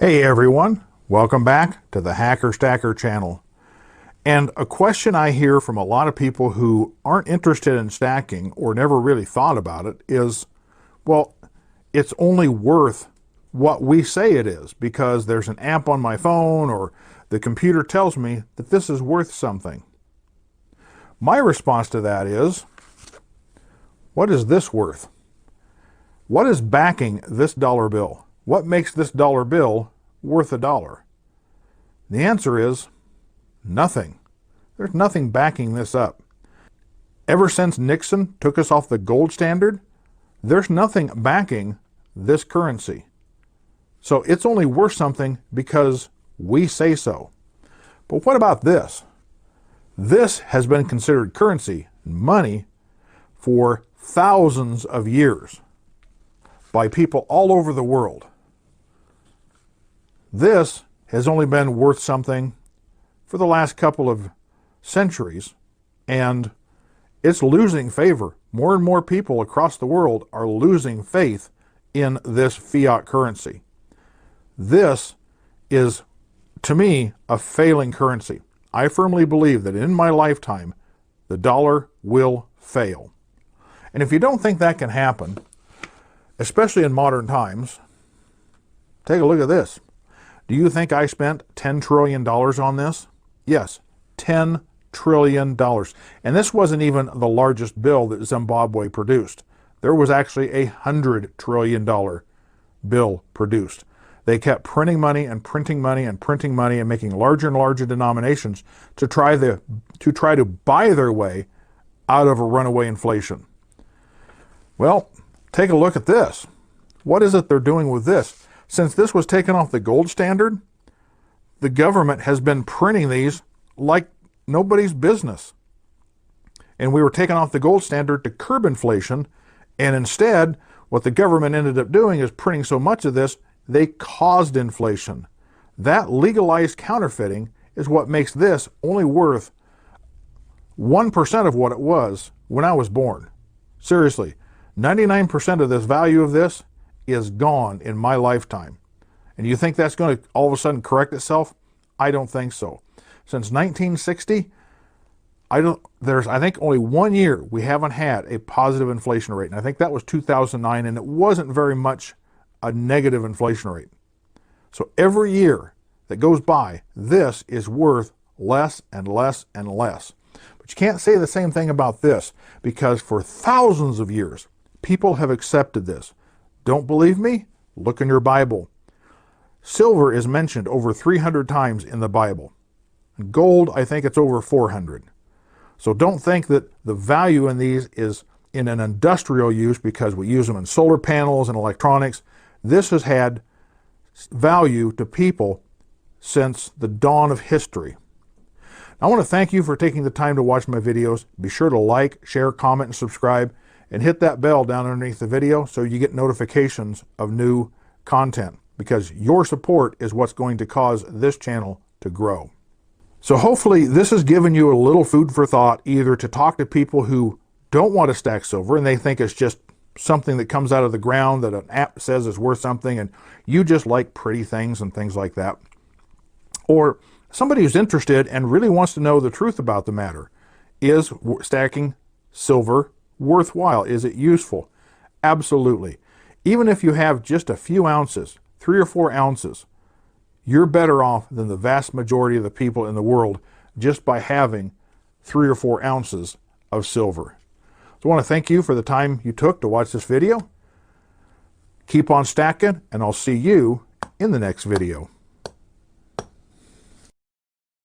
Hey everyone, welcome back to the Hacker Stacker channel. And a question I hear from a lot of people who aren't interested in stacking or never really thought about it is, well, it's only worth what we say it is because there's an app on my phone or the computer tells me that this is worth something. My response to that is, what is this worth? What is backing this dollar bill? What makes this dollar bill worth $1? The answer is nothing. There's nothing backing this up. Ever since Nixon took us off the gold standard, there's nothing backing this currency. So it's only worth something because we say so. But what about this? This has been considered currency, money, for thousands of years by people all over the world. This has only been worth something for the last couple of centuries, and it's losing favor. More and more people across the world are losing faith in this fiat currency. This is, to me, a failing currency. I firmly believe that in my lifetime, the dollar will fail. And if you don't think that can happen, especially in modern times, take a look at this. Do you think I spent $10 trillion on this? Yes, $10 trillion. And this wasn't even the largest bill that Zimbabwe produced. There was actually a $100 trillion bill produced. They kept printing money and printing money and printing money and making larger and larger denominations to try to buy their way out of a runaway inflation. Well, take a look at this. What is it they're doing with this? Since this was taken off the gold standard, the government has been printing these like nobody's business. And we were taken off the gold standard to curb inflation, and instead, what the government ended up doing is printing so much of this, they caused inflation. That legalized counterfeiting is what makes this only worth 1% of what it was when I was born. Seriously, 99% of this value of this is gone in my lifetime. And you think that's going to all of a sudden correct itself? I don't think so. Since 1960, I think only 1 year we haven't had a positive inflation rate. And I think that was 2009, and it wasn't very much a negative inflation rate. So every year that goes by, this is worth less and less and less. But you can't say the same thing about this, because for thousands of years, people have accepted this. Don't believe me? Look in your Bible. Silver is mentioned over 300 times in the Bible. And gold, I think it's over 400. So don't think that the value in these is in an industrial use because we use them in solar panels and electronics. This has had value to people since the dawn of history. I want to thank you for taking the time to watch my videos. Be sure to like, share, comment, and subscribe. And hit that bell down underneath the video so you get notifications of new content, because your support is what's going to cause this channel to grow. So hopefully this has given you a little food for thought, either to talk to people who don't want to stack silver and they think it's just something that comes out of the ground that an app says is worth something and you just like pretty things and things like that. Or somebody who's interested and really wants to know the truth about the matter. Is stacking silver worthwhile? Is it useful? Absolutely. Even if you have just a few ounces, 3 or 4 ounces, you're better off than the vast majority of the people in the world just by having 3 or 4 ounces of silver. So I want to thank you for the time you took to watch this video. Keep on stacking, and I'll see you in the next video.